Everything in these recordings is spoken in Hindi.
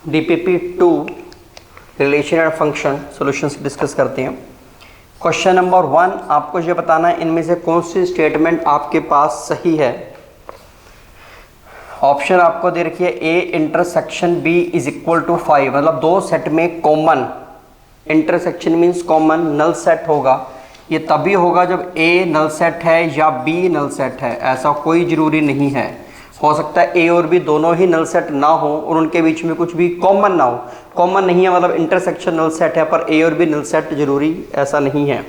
DPP 2 relation and function solutions discuss करते हैं। क्वेश्चन नंबर 1 आपको ये बताना है इनमें से कौन सी स्टेटमेंट आपके पास सही है। ऑप्शन आपको दे रखी है A intersection B is equal to 5, मतलब दो सेट में common, intersection means common null set होगा। ये तभी होगा जब ए नल सेट है या बी नल सेट है, ऐसा कोई जरूरी नहीं है। हो सकता है ए और बी दोनों ही नल सेट ना हो और उनके बीच में कुछ भी कॉमन ना हो। कॉमन नहीं है मतलब इंटरसेक्शन नल सेट है, पर ए और बी नल सेट जरूरी ऐसा नहीं है।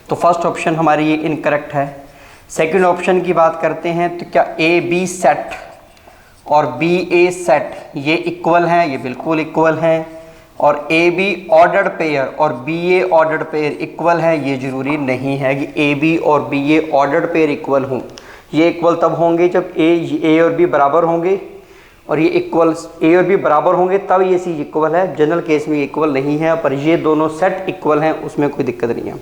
तो फर्स्ट ऑप्शन हमारी ये इनकरेक्ट है। सेकंड ऑप्शन की बात करते हैं तो क्या ए बी सेट और बी ए सेट ये इक्वल हैं? ये बिल्कुल इक्वल हैं। और ए बी ऑर्डर्ड पेयर और बी ए ऑर्डर्ड पेयर इक्वल है? ये जरूरी नहीं है कि ए बी और बी ए ऑर्डर्ड पेयर इक्वल हों। ये इक्वल तब होंगे जब ए और बी बराबर होंगे, और ये इक्वल ए और बी बराबर होंगे तब ये चीज़ इक्वल है। जनरल केस में इक्वल नहीं है, पर ये दोनों सेट इक्वल हैं, उसमें कोई दिक्कत नहीं है।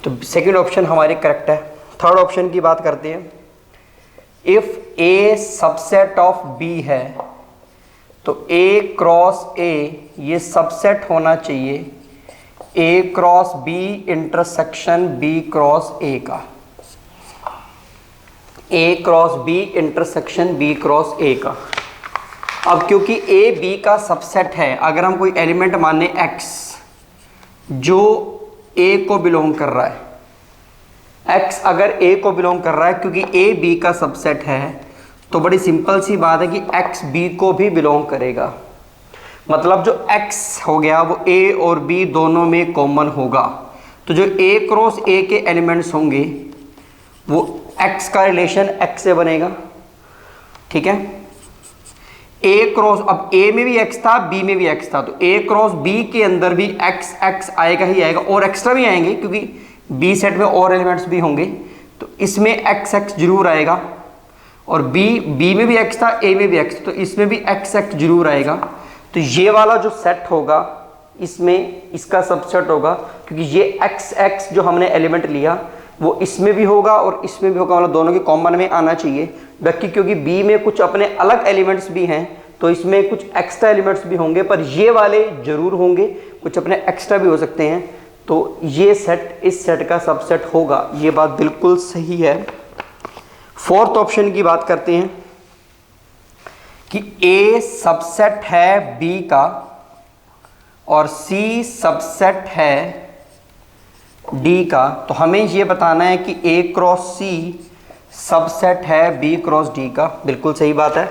तो सेकंड ऑप्शन हमारी करेक्ट है। थर्ड ऑप्शन की बात करते हैं। If A subset of B है तो ए क्रॉस ए ये सबसेट होना चाहिए A cross B intersection B cross A का, A cross B intersection B cross A का। अब क्योंकि ए बी का सबसेट है, अगर हम कोई एलिमेंट माने x जो ए को बिलोंग कर रहा है, x अगर ए को बिलोंग कर रहा है, क्योंकि ए बी का सबसेट है तो बड़ी सिंपल सी बात है कि x b को भी बिलोंग करेगा। मतलब जो x हो गया वो a और b दोनों में कॉमन होगा। तो जो a क्रॉस a के एलिमेंट्स होंगे वो x का रिलेशन x से बनेगा, ठीक है। a क्रॉस, अब a में भी x था b में भी x था, तो a क्रॉस b के अंदर भी x आएगा ही आएगा, और एक्स्ट्रा भी आएंगे क्योंकि b सेट में और एलिमेंट्स भी होंगे, तो इसमें x जरूर आएगा। और बी में भी x था, a में भी x, तो इसमें भी x जरूर आएगा। तो ये वाला जो सेट होगा इसमें इसका सबसेट होगा, क्योंकि ये x जो हमने एलिमेंट लिया वो इसमें भी होगा और इसमें भी होगा, मतलब दोनों के कॉमन में आना चाहिए। बाकी क्योंकि b में कुछ अपने अलग एलिमेंट्स भी हैं तो इसमें कुछ एक्स्ट्रा एलिमेंट्स भी होंगे, पर ये वाले जरूर होंगे, कुछ अपने एक्स्ट्रा भी हो सकते हैं। तो ये सेट इस सेट का सबसेट होगा, ये बात बिल्कुल सही है। फोर्थ ऑप्शन की बात करते हैं कि A सबसेट है B का और C सबसेट है D का, तो हमें ये बताना है कि A क्रॉस C सबसेट है B क्रॉस D का। बिल्कुल सही बात है।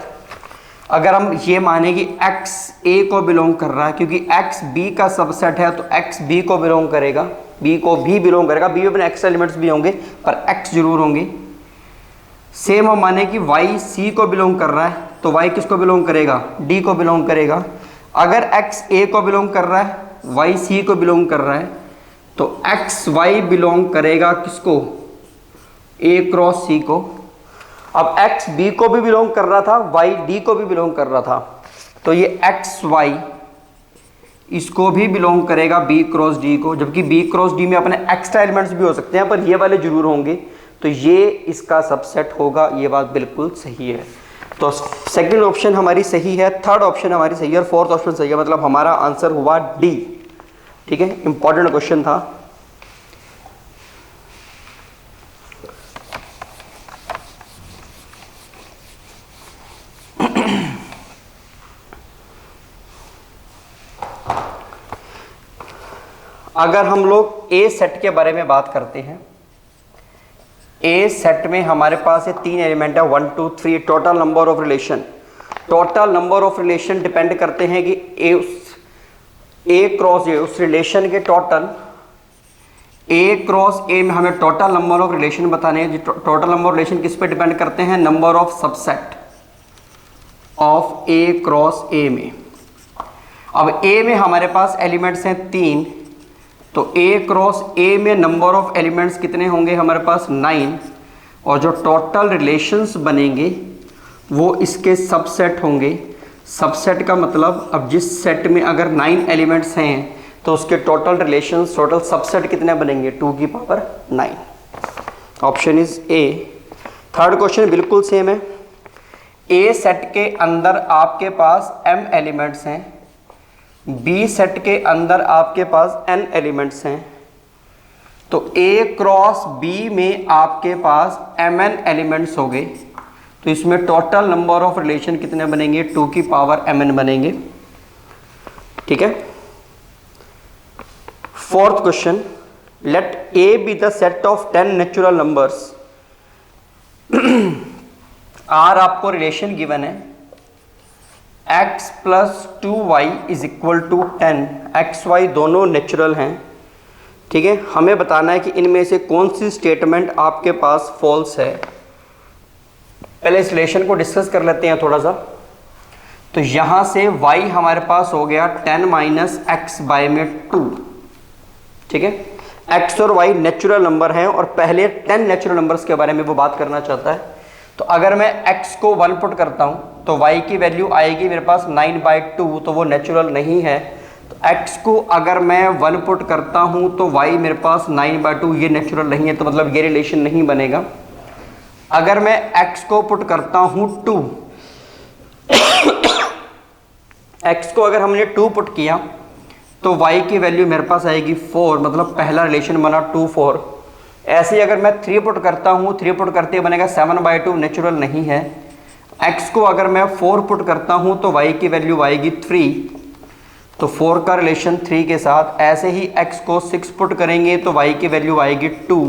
अगर हम ये माने कि X A को बिलोंग कर रहा है, क्योंकि X B का सबसेट है तो X B को बिलोंग करेगा, B को भी बिलोंग करेगा। B में अपने एक्स्ट्रा एलिमेंट्स भी होंगे पर X जरूर होंगे। सेम हम माने कि y c को बिलोंग कर रहा है तो y किसको बिलोंग करेगा? d को बिलोंग करेगा। अगर x a को बिलोंग कर रहा है, y c को बिलोंग कर रहा है, तो x y बिलोंग करेगा किसको? a क्रॉस c को। अब x b को भी बिलोंग कर रहा था, y d को भी बिलोंग कर रहा था, तो ये x y इसको भी बिलोंग करेगा b क्रॉस d को, जबकि b क्रॉस d में अपने एक्स्ट्रा एलिमेंट्स भी हो सकते हैं पर ये वाले जरूर होंगे, तो ये इसका सबसेट होगा। ये बात बिल्कुल सही है। तो सेकंड ऑप्शन हमारी सही है, थर्ड ऑप्शन हमारी सही है और फोर्थ ऑप्शन सही है, मतलब हमारा आंसर हुआ डी। ठीक है, इंपॉर्टेंट क्वेश्चन था। अगर हम लोग ए सेट के बारे में बात करते हैं, ए सेट में हमारे पास ये तीन एलिमेंट है 1 2 3, total number of relation. Total number of relation depend करते हैं कि ए क्रॉस ए उस रिलेशन के टोटल, ए क्रॉस ए में हमें टोटल नंबर ऑफ रिलेशन बताने हैं। टोटल नंबर ऑफ रिलेशन किस पे डिपेंड करते हैं? Number of subset of A cross ए में। अब ए में हमारे पास एलिमेंट्स हैं 3, तो ए क्रॉस ए में नंबर ऑफ एलिमेंट्स कितने होंगे? हमारे पास 9, और जो टोटल रिलेशंस बनेंगे वो इसके सबसेट होंगे। सबसेट का मतलब अब जिस सेट में अगर 9 एलिमेंट्स हैं तो उसके टोटल रिलेशंस, टोटल सबसेट कितने बनेंगे? 2 की power 9। Option is a. Third question बिल्कुल सेम है। ए सेट के अंदर आपके पास m एलिमेंट्स हैं, बी सेट के अंदर आपके पास n एलिमेंट्स हैं, तो A क्रॉस B में आपके पास mn एलिमेंट्स हो गए, तो इसमें टोटल नंबर ऑफ रिलेशन कितने बनेंगे, 2 की पावर mn बनेंगे। ठीक है। Fourth question, let A be the set of 10 natural numbers. R आपको रिलेशन गिवन है, x plus 2y is equal to 10, X Y दोनों नेचुरल हैं। ठीक है, हमें बताना है कि इनमें से कौन सी स्टेटमेंट आपके पास फॉल्स है। पहले इस रिलेशन को डिस्कस कर लेते हैं थोड़ा सा। तो यहां से y हमारे पास हो गया 10 माइनस एक्स बाय में 2। ठीक है, x और y नेचुरल नंबर हैं और पहले 10 नेचुरल नंबर्स के बारे में वो बात करना चाहता है। तो अगर मैं x को 1 पुट करता हूं तो y की वैल्यू आएगी मेरे पास 9/2, तो वो नेचुरल नहीं है। तो x को अगर मैं 1 पुट करता हूं तो y मेरे पास 9/2, ये नेचुरल नहीं है, तो मतलब ये रिलेशन नहीं बनेगा। अगर मैं x को पुट करता हूं 2, x को अगर हमने 2 पुट किया तो y की वैल्यू मेरे पास आएगी 4, मतलब पहला रिलेशन बना 2 4। ऐसे ही अगर मैं 3 पुट करता हूं, 3 पुट करते बनेगा 7/2, नेचुरल नहीं है। x को अगर मैं 4 पुट करता हूं तो y की वैल्यू आएगी 3, तो 4 का रिलेशन 3 के साथ। ऐसे ही x को 6 पुट करेंगे तो y की वैल्यू आएगी 2,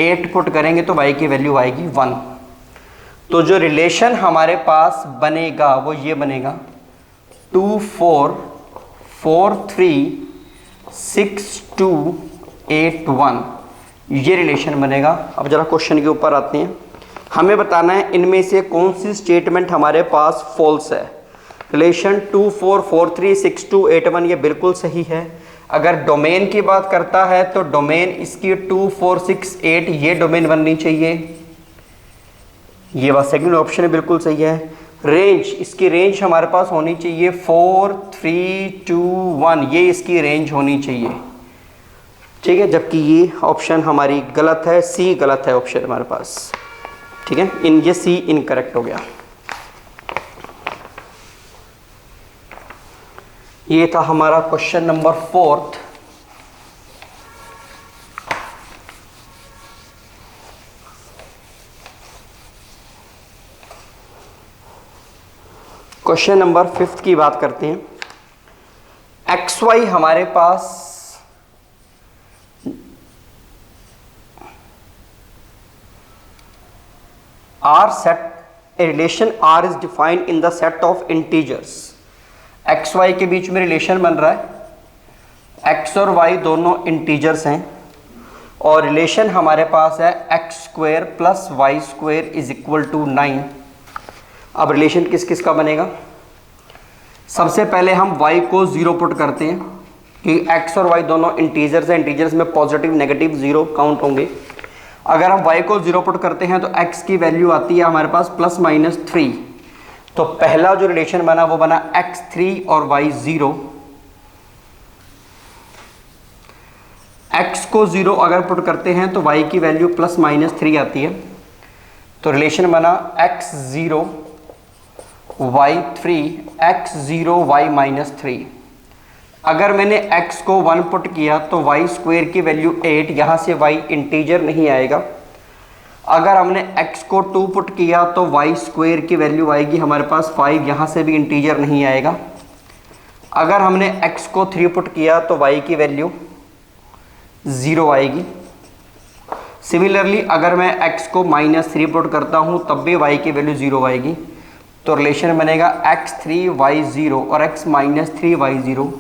8 पुट करेंगे तो y की वैल्यू आएगी 1। तो जो रिलेशन हमारे पास बनेगा वो ये बनेगा 2 4 4 3 6 2 8 1, ये रिलेशन बनेगा। अब जरा क्वेश्चन के ऊपर आते हैं। हमें बताना है इनमें से कौन सी स्टेटमेंट हमारे पास फॉल्स है। रिलेशन 2 4 4 3 6 2 8 1 ये बिल्कुल सही है। अगर डोमेन की बात करता है तो डोमेन इसकी 2 4 6 8 ये डोमेन बननी चाहिए, ये बात सेकंड ऑप्शन है, बिल्कुल सही है। रेंज, इसकी रेंज हमारे पास होनी चाहिए 4 3 2 1, ये इसकी रेंज होनी चाहिए। ठीक है, जबकि ये ऑप्शन हमारी गलत है, सी गलत है ऑप्शन हमारे पास। ठीक है, ये सी इनकरेक्ट हो गया। ये था हमारा क्वेश्चन नंबर 4। क्वेश्चन नंबर 5 की बात करते हैं। एक्स वाई हमारे पास R set a relation R is defined in the set of integers। x y के बीच में रिलेशन बन रहा है, x और y दोनों इंटीजर्स हैं और रिलेशन हमारे पास है x square plus Y square is equal to 9। अब रिलेशन किस किस का बनेगा। सबसे पहले हम y को 0 पुट करते हैं क्योंकि x और y दोनों इंटीजर्स हैं, इंटीजर्स में पॉजिटिव नेगेटिव 0 काउंट होंगे। अगर हम y को 0 पुट करते हैं तो x की वैल्यू आती है हमारे पास प्लस माइनस 3। तो पहला जो रिलेशन बना वो बना x3 और y 0। x को 0 अगर पुट करते हैं तो y की वैल्यू प्लस माइनस 3 आती है, तो रिलेशन बना x0 y3 x0 y minus 3। अगर मैंने x को 1 पुट किया तो y स्क्वायर की वैल्यू 8, यहाँ से y इंटीजर नहीं आएगा। अगर हमने x को 2 पुट किया तो y स्क्वायर की वैल्यू आएगी हमारे पास 5, यहाँ से भी इंटीजर नहीं आएगा। अगर हमने x को 3 पुट किया तो y की वैल्यू 0 आएगी। सिमिलरली अगर मैं x को -3 पुट करता हूँ तब भी y की वैल्यू 0 आएगी। तो रिलेशन बनेगा x3 y0 और x -3 y0,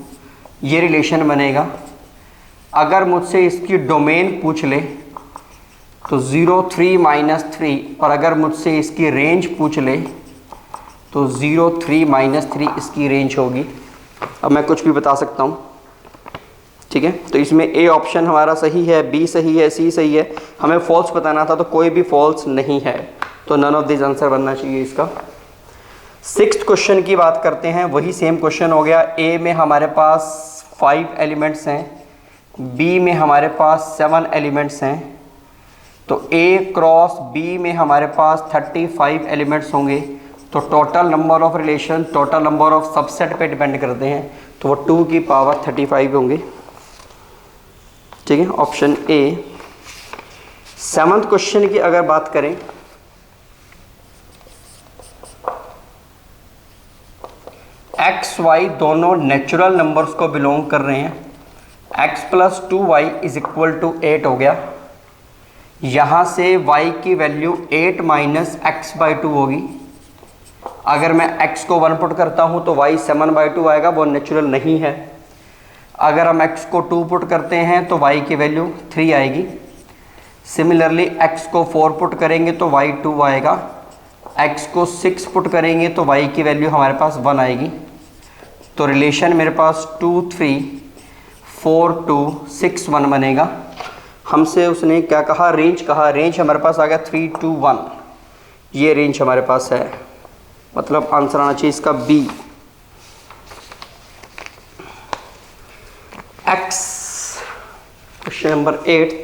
ये रिलेशन बनेगा। अगर मुझसे इसकी डोमेन पूछ ले तो 0 3 -3, और अगर मुझसे इसकी रेंज पूछ ले तो 0 3 -3 इसकी रेंज होगी। अब मैं कुछ भी बता सकता हूँ। ठीक है, तो इसमें ए ऑप्शन हमारा सही है, बी सही है, सी सही है। हमें फॉल्स बताना था तो कोई भी फॉल्स नहीं है, तो नन ऑफ दिस आंसर बनना चाहिए इसका। 6th क्वेश्चन की बात करते हैं, वही सेम क्वेश्चन हो गया। ए में हमारे पास 5 एलिमेंट्स हैं, बी में हमारे पास 7 एलिमेंट्स हैं, तो ए क्रॉस बी में हमारे पास 35 एलिमेंट्स होंगे। तो total number of relation total number of subset पे डिपेंड करते हैं, तो वो 2 की पावर 35 होंगे। ठीक है, ऑप्शन ए। 7th क्वेश्चन की अगर बात करें, एक्स वाई दोनों नेचुरल नंबर्स को बिलोंग कर रहे हैं। x plus 2y is equal to 8 हो गया। यहाँ से y की वैल्यू 8 माइनस एक्स बाई 2 होगी। अगर मैं x को 1 पुट करता हूँ तो y 7/2 आएगा, वो नेचुरल नहीं है। अगर हम x को 2 पुट करते हैं तो y की वैल्यू 3 आएगी। सिमिलरली x को 4 पुट करेंगे तो y 2 आएगा। x को 6 पुट करेंगे तो y की वैल्यू हमारे पास 1 आएगी। तो रिलेशन मेरे पास 2 3 4 2 6 1 बनेगा। हमसे उसने क्या कहा, रेंज कहा। रेंज हमारे पास आ गया 3 2 1, ये रेंज हमारे पास है, मतलब आंसर आना चाहिए इसका B. X question number 8।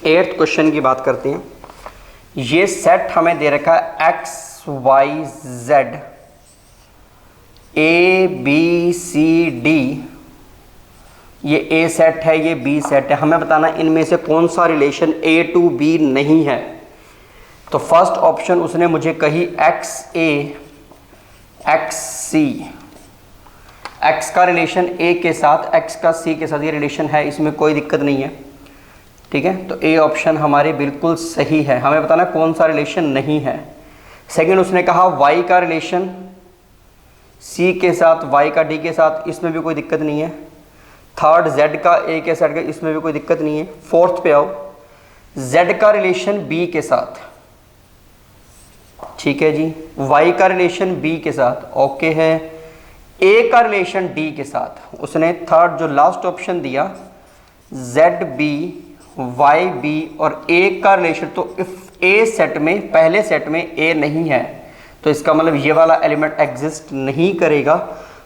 Eighth question की बात करते हैं। ये सेट हमें दे रखा है x y z a b c d. ये ए सेट है, ये बी सेट है। हमें बताना इनमें से कौन सा रिलेशन ए टू बी नहीं है। तो फर्स्ट ऑप्शन उसने मुझे कही एक्स ए एक्स सी। एक्स का रिलेशन ए के साथ, एक्स का सी के साथ ये रिलेशन है, इसमें कोई दिक्कत नहीं है। ठीक है, तो ए ऑप्शन हमारे बिल्कुल सही है। हमें बताना कौन सा रिलेशन नहीं है। सेकंड उसने कहा वाई का रिलेशन सी के साथ, वाई का डी के साथ, इसमें भी कोई दिक्कत नहीं है। थर्ड जेड का ए के साथ, इसमें भी कोई दिक्कत नहीं है। फोर्थ पे आओ, जेड का रिलेशन बी के साथ, ठीक है जी। वाई का रिलेशन बी के साथ ओके है। ए का रिलेशन डी के साथ, उसने थर्ड जो लास्ट ऑप्शन दिया जेड बी वाई बी और ए का रिलेशन, तो इफ ए सेट में, पहले सेट में ए नहीं है तो इसका मतलब ये वाला एलिमेंट एग्जिस्ट नहीं करेगा।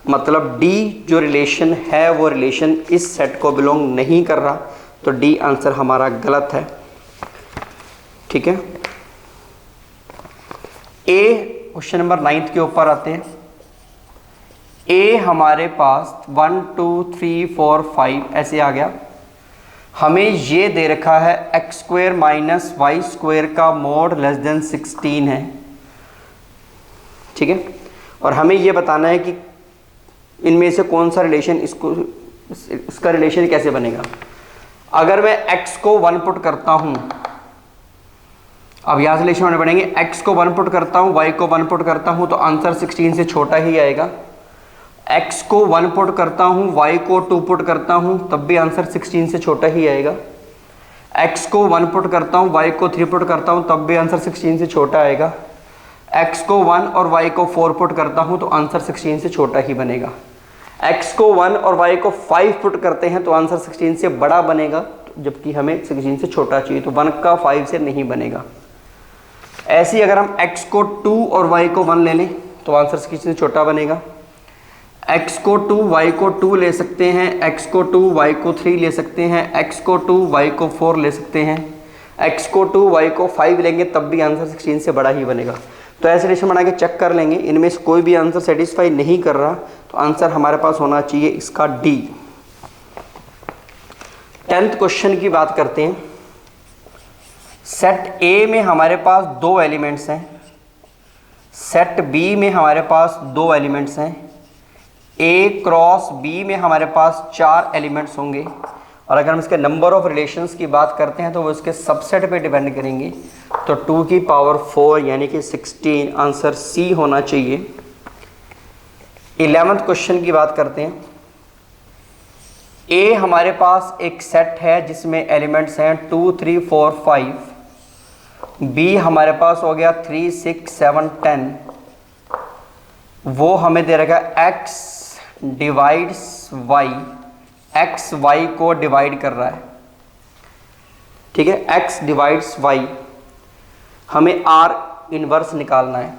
मतलब डी जो रिलेशन है वो रिलेशन इस सेट को बिलोंग नहीं कर रहा, तो डी आंसर हमारा गलत है। ठीक है, ए क्वेश्चन नंबर 9 के ऊपर आते हैं। ए हमारे पास 1 2 3 4 5 ऐसे आ गया। हमें ये दे रखा है x square minus y square का मोड लेस देन 16 है। ठीक है, और हमें ये बताना है कि इनमें से कौन सा रिलेशन, इसका रिलेशन कैसे बनेगा। अगर मैं x को 1 पुट करता हूं, अब यहां से रिलेशन होने पड़ेंगे। x को 1 पुट करता हूं, y को 1 पुट करता हूं, तो आंसर 16 से छोटा ही आएगा। x को 1 पुट करता हूं, y को 2 पुट करता हूं, तब भी आंसर 16 से छोटा ही आएगा। x को 1 पुट करता हूं, y को 3 पुट करता हूं, तब भी आंसर 16 से छोटा आएगा। x को 1 और y को 4 पुट करता हूं तो आंसर 16 से छोटा ही बनेगा। x को 1 और y को 5 पुट करते हैं तो आंसर 16 से बड़ा बनेगा, जबकि हमें 16 से छोटा चाहिए, तो 1 का 5 से नहीं बनेगा। ऐसे ही अगर हम x को 2 और y को 1 ले लें तो आंसर 16 से छोटा बनेगा। x को 2 y को 2 ले सकते हैं, x को 2 y को 3 ले सकते हैं, x को 2 y को 4 ले सकते हैं, x को 2 y को 5 लेंगे तब भी आंसर 16 से बड़ा ही बनेगा। तो ऐसे रिलेशन बना के चेक कर लेंगे, इनमें से कोई भी आंसर सेटिस्फाई नहीं कर रहा, तो आंसर हमारे पास होना चाहिए इसका डी। 10th क्वेश्चन की बात करते हैं। सेट ए में हमारे पास 2 एलिमेंट्स हैं, सेट बी में हमारे पास 2 एलिमेंट्स हैं, ए क्रॉस बी में हमारे पास 4 एलिमेंट्स होंगे, और अगर हम इसके नंबर ऑफ रिलेशंस की बात करते हैं तो वो इसके सबसेट पे डिपेंड करेंगे। तो 2 की पावर 4 यानी कि 16, आंसर सी होना चाहिए। 11th क्वेश्चन की बात करते हैं। ए हमारे पास एक सेट है जिसमें एलिमेंट्स हैं 2 3 4 5। बी हमारे पास हो गया 3 6 7 10। वो हमें दे रखा है x divides y, x y को डिवाइड कर रहा है। ठीक है, x डिवाइड्स y, हमें r इनवर्स निकालना है।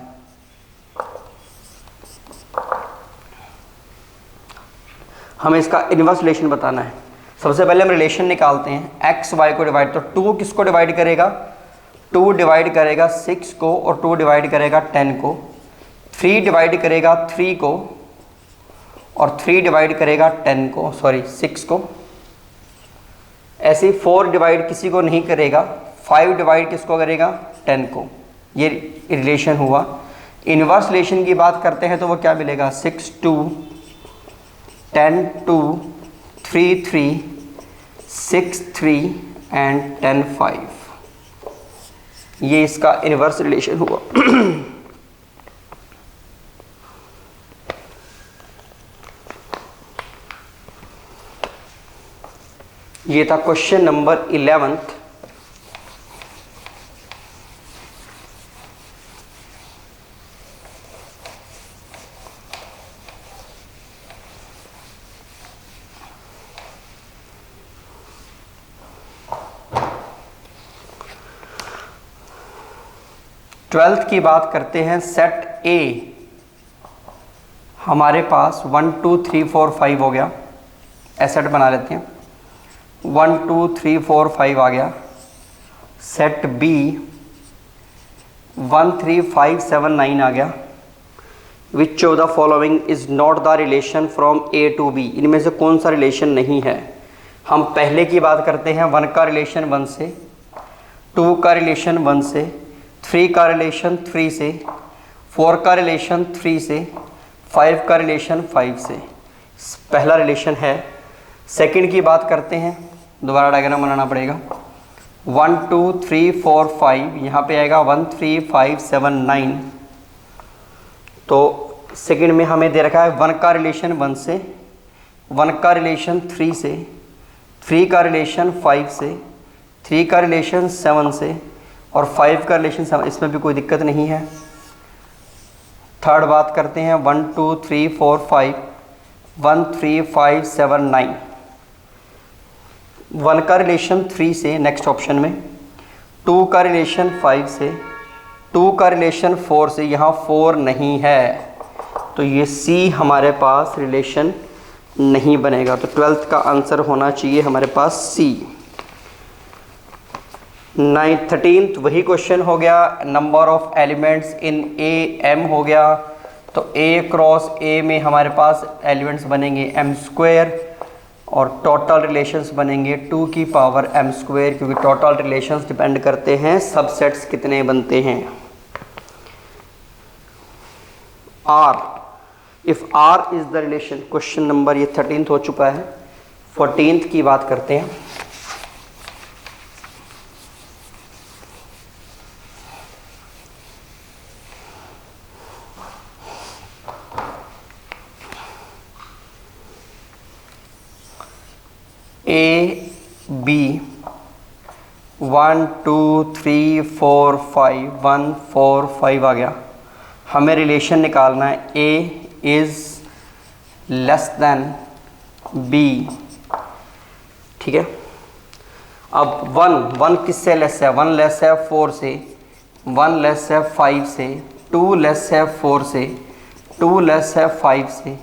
हमें इसका इन्वर्स रिलेशन बताना है। सबसे पहले हम रिलेशन निकालते हैं, एक्स वाई को डिवाइड, तो 2 किसको डिवाइड करेगा, 2 डिवाइड करेगा 6 को, और 2 डिवाइड करेगा 10 को, 3 डिवाइड करेगा 3 को, और 3 डिवाइड करेगा 10 को, सॉरी 6 को। ऐसे ही 4 डिवाइड किसी को नहीं करेगा, 5 डिवाइड किसको करेगा, 10 को। ये रिलेशन हुआ। इन्वर्स रिलेशन की बात करते हैं तो वो क्या मिलेगा, 6 2 10 2 3 3 6 3 एंड 10 5। ये इसका इन्वर्स रिलेशन हुआ। ये था क्वेश्चन नंबर 11। ट्वेल्थ की बात करते हैं। सेट ए हमारे पास 1 2 3 4 5 हो गया, एसेट बना लेते हैं। 1 2 3 4 5 आ गया। सेट बी 1 3 5 7 9 आ गया। Which of the following is not the relation from A to B, इनमें से कौन सा रिलेशन नहीं है। हम पहले की बात करते हैं, 1 का रिलेशन 1 से, 2 का रिलेशन 1 से, 3 का रिलेशन 3 से, 4 का रिलेशन 3 से, 5 का रिलेशन 5 से। पहला रिलेशन है। सेकंड की बात करते हैं, दोबारा डायग्राम बनाना पड़ेगा। 1 2 3 4 5, यहाँ पे आएगा 1 3 5 7 9। तो सेकंड में हमें दे रखा है 1 का रिलेशन 1 से, 1 का रिलेशन 3 से, 3 का रिलेशन 5 से, 3 का रिलेशन 7 से, और 5 का रिलेशन 7। इसमें भी कोई दिक्कत नहीं है। थर्ड बात करते हैं 1 2 3 4 5, 1 3 5 7 9। 1 का रिलेशन 3 से, नेक्स्ट ऑप्शन में 2 का रिलेशन 5 से, 2 का रिलेशन 4 से, यहाँ 4 नहीं है, तो ये सी हमारे पास रिलेशन नहीं बनेगा। तो 12th का आंसर होना चाहिए हमारे पास सी। 13th वही क्वेश्चन हो गया, number of elements in A m हो गया। तो ए क्रॉस ए में हमारे पास एलिमेंट्स बनेंगे m², और टोटल रिलेशंस बनेंगे 2 की पावर m², क्योंकि टोटल रिलेशंस डिपेंड करते हैं सबसेट्स कितने बनते हैं। R, if R is the relation, question number ये 13th हो चुका है। 14th की बात करते हैं। ए बी 1 2 3 4 5, 1 4 5 आ गया। हमें रिलेशन निकालना है, A is less than B, ठीक है। अब 1 किससे लेस है, 1 लेस है 4 से, 1 लेस है 5 से, 2 लेस है 4 से, 2 लेस है 5 से,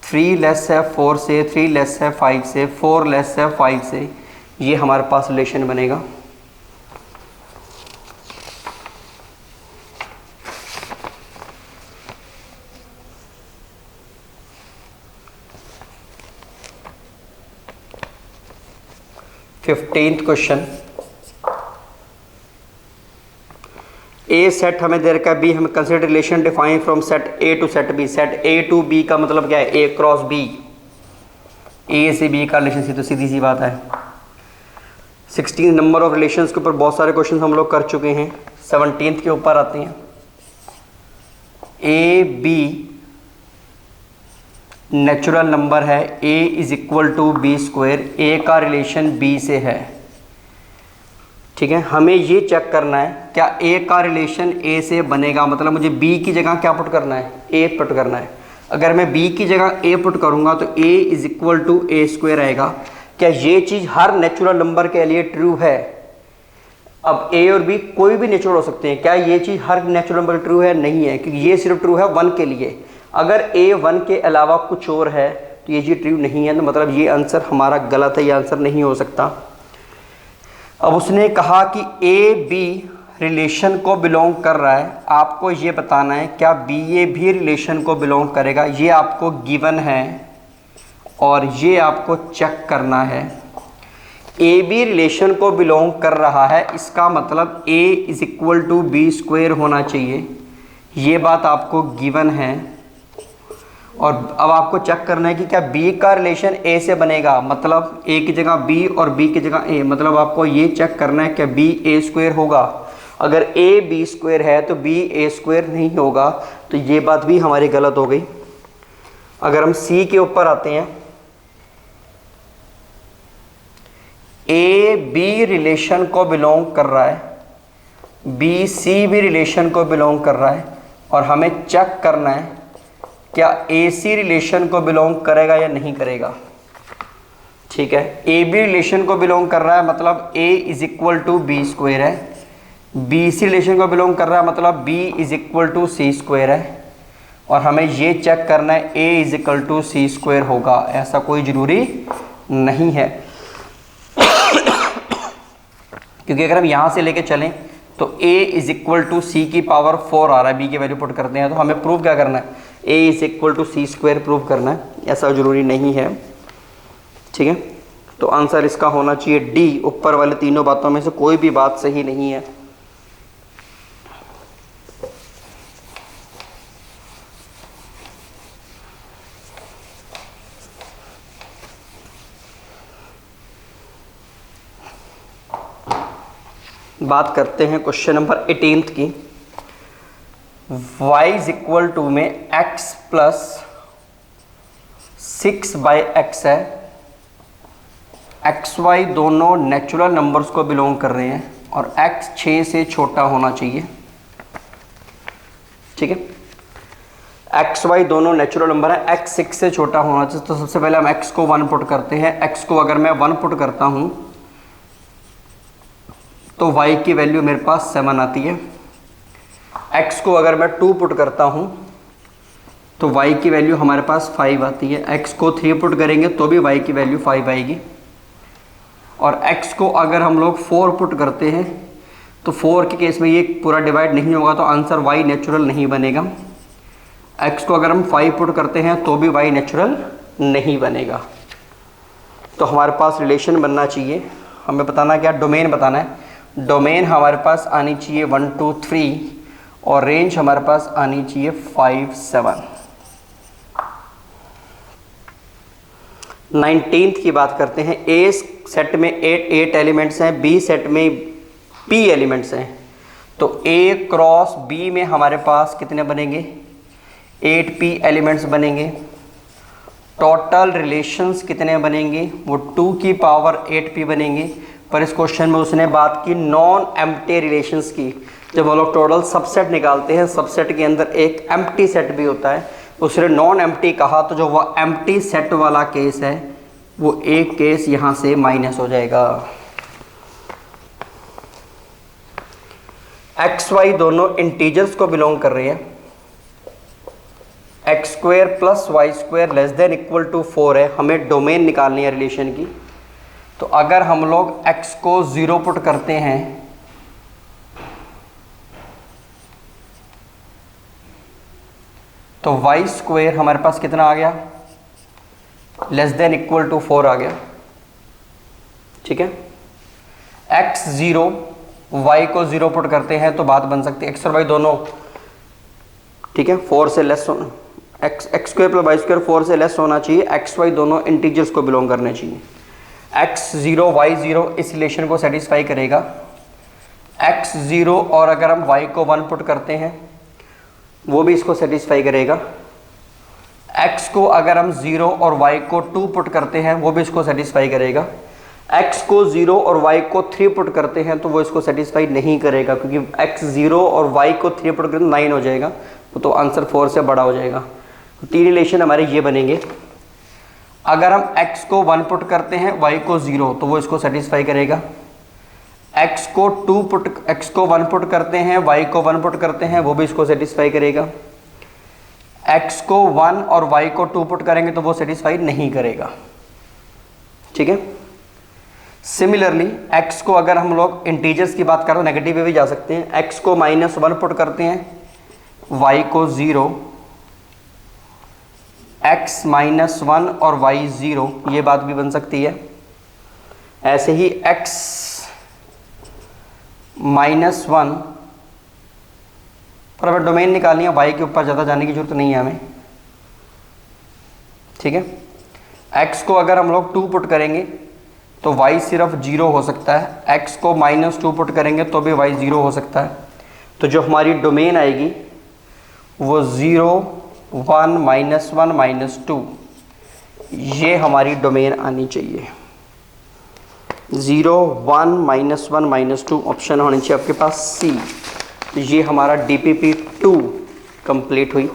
3 लेस है 4 से, 3 लेस है 5 से, 4 लेस है 5 से। ये हमारे पास रिलेशन बनेगा। फिफ्टींथ क्वेश्चन, ए सेट हमें दे रखा है, बी हमें consider relation define from set A to set B. Set A to B का मतलब क्या है, ए क्रॉस बी, ए से बी का रिलेशन, तो सीधी सी बात है। 16 नंबर ऑफ रिलेशंस के ऊपर बहुत सारे क्वेश्चन हम लोग कर चुके हैं। 17th के ऊपर आते हैं। ए बी नेचुरल नंबर है, A is equal to B square, A का रिलेशन बी से है, ठीक है। हमें ये चेक करना है क्या ए का रिलेशन ए से बनेगा, मतलब मुझे बी की जगह क्या पुट करना है, ए पुट करना है। अगर मैं बी की जगह ए पुट करूंगा तो A is equal to A square आएगा। क्या ये चीज़ हर नेचुरल नंबर के लिए ट्रू है? अब ए और बी कोई भी नेचुरल हो सकते हैं, क्या ये चीज़ हर नेचुरल नंबर ट्रू है? नहीं है, क्योंकि ये सिर्फ ट्रू है 1 के लिए। अगर ए 1 के अलावा कुछ और है तो ये जी ट्रू नहीं है, तो मतलब ये आंसर हमारा गलत है, ये आंसर नहीं हो सकता। अब उसने कहा कि ए बी रिलेशन को बिलोंग कर रहा है, आपको ये बताना है क्या बी ए भी रिलेशन को बिलोंग करेगा। ये आपको गिवन है और ये आपको चेक करना है। ए बी रिलेशन को बिलोंग कर रहा है, इसका मतलब A is equal to B square होना चाहिए, ये बात आपको गिवन है। और अब आपको चेक करना है कि क्या बी का रिलेशन ए से बनेगा, मतलब ए की जगह बी और बी की जगह ए, मतलब आपको ये चेक करना है क्या बी ए स्क्वायर होगा। अगर ए बी स्क्वायर है तो बी ए स्क्वायर नहीं होगा, तो ये बात भी हमारी गलत हो गई। अगर हम सी के ऊपर आते हैं, ए बी रिलेशन को बिलोंग कर रहा है, बी सी भी रिलेशन को बिलोंग कर रहा है, और हमें चेक करना है क्या ए सी रिलेशन को बिलोंग करेगा या नहीं करेगा। ठीक है, ए बी रिलेशन को बिलोंग कर रहा है मतलब A is equal to B square B, C सी रिलेशन को बिलोंग कर रहा है मतलब B is equal to C square है, और हमें ये चेक करना है A is equal to C square होगा, ऐसा कोई ज़रूरी नहीं है। क्योंकि अगर हम यहाँ से लेके चलें तो a इज इक्वल टू सी की पावर 4 आ रहा है, b की वैल्यू पुट करते हैं तो हमें प्रूव क्या करना है, a is equal to C square prove करना है, ऐसा ज़रूरी नहीं है। ठीक है, तो आंसर इसका होना चाहिए डी। ऊपर वाले तीनों बातों में से कोई भी बात सही नहीं है। बात करते हैं क्वेश्चन नंबर 18 की। y इज इक्वल टू में x प्लस 6/x है, एक्स वाई दोनों नेचुरल नंबर्स को बिलोंग कर रहे हैं और x 6 से छोटा होना चाहिए। ठीक है, एक्स वाई दोनों नेचुरल नंबर है, x 6 से छोटा होना चाहिए। तो सबसे पहले हम x को 1 पुट करते हैं। x को अगर मैं 1 पुट करता हूं तो y की वैल्यू मेरे पास 7 आती है। x को अगर मैं 2 पुट करता हूं तो y की वैल्यू हमारे पास 5 आती है। x को 3 पुट करेंगे तो भी y की वैल्यू 5 आएगी। और x को अगर हम लोग 4 पुट करते हैं तो 4 के केस में ये पूरा डिवाइड नहीं होगा, तो आंसर y नेचुरल नहीं बनेगा। x को अगर हम 5 पुट करते हैं तो भी y नेचुरल नहीं बनेगा। तो हमारे पास रिलेशन बनना चाहिए, हमें बताना क्या, डोमेन बताना है। डोमेन हमारे पास आनी चाहिए 1 2 3 और रेंज हमारे पास आनी चाहिए 5 7। 19th की बात करते हैं। ए सेट में 8 एलिमेंट्स हैं, बी सेट में p एलिमेंट्स हैं। तो a क्रॉस b में हमारे पास कितने बनेंगे, 8p एलिमेंट्स बनेंगे। टोटल रिलेशंस कितने बनेंगे, वो 2 की पावर 8p बनेंगे। पर इस क्वेश्चन में उसने बात की नॉन एम्प्टी रिलेशंस की। जब हम लोग टोटल सबसेट निकालते हैं, सबसेट के अंदर एक एम्प्टी सेट भी होता है, उसने नॉन एम्प्टी कहा, तो जो वह एम्प्टी सेट वाला केस है वो एक केस यहाँ से माइनस हो जाएगा। एक्स वाई दोनों इंटीजर्स को बिलोंग कर रहे हैं। X square plus Y square less than equal to 4 है, हमें डोमेन निकालनी है रिलेशन की। तो अगर हम लोग x को 0 पुट करते हैं तो वाई स्क्वायर हमारे पास कितना आ गया, लेस देन इक्वल टू 4 आ गया। ठीक है, x 0 y को 0 पुट करते हैं तो बात बन सकती है x और y दोनों, ठीक है, 4 से लेस होना, x square plus Y square 4 से लेस होना चाहिए। x y दोनों इंटीजर्स को बिलोंग करने चाहिए। x 0 y 0 इस रिलेशन को सेटिस्फाई करेगा। x 0 और अगर हम y को 1 पुट करते हैं वो भी इसको सेटिस्फाई करेगा। x को अगर हम 0 और y को 2 पुट करते हैं वो भी इसको सेटिस्फाई करेगा। x को 0 और y को 3 पुट करते हैं तो वो इसको सेटिस्फाई नहीं करेगा, क्योंकि x 0 और y को 3 पुट करते 9 हो जाएगा, तो आंसर 4 से बड़ा हो जाएगा। तो 3 रिलेशन हमारे ये बनेंगे। अगर हम x को 1 पुट करते हैं y को 0 तो वो इसको सेटिस्फाई करेगा। x को 1 पुट करते हैं y को 1 पुट करते हैं वो भी इसको सेटिस्फाई करेगा। x को 1 और y को 2 पुट करेंगे तो वो सेटिस्फाई नहीं करेगा, ठीक है। सिमिलरली x को अगर हम लोग इंटीजर्स की बात करें तो नेगेटिव में भी जा सकते हैं। x को -1 पुट करते हैं, y को 0, x -1 और y 0, ये बात भी बन सकती है। ऐसे ही x -1 पर हमें डोमेन निकालनी है, y के ऊपर ज़्यादा जाने की जरूरत नहीं है हमें, ठीक है। x को अगर हम लोग 2 पुट करेंगे तो y सिर्फ 0 हो सकता है, x को -2 पुट करेंगे तो भी y 0 हो सकता है। तो जो हमारी डोमेन आएगी वो 0, 1, -1, -2, ये हमारी डोमेन आनी चाहिए। 0, 1, -1, -2 ऑप्शन होनी चाहिए आपके पास सी। तो ये हमारा DPP2 कंप्लीट हुई।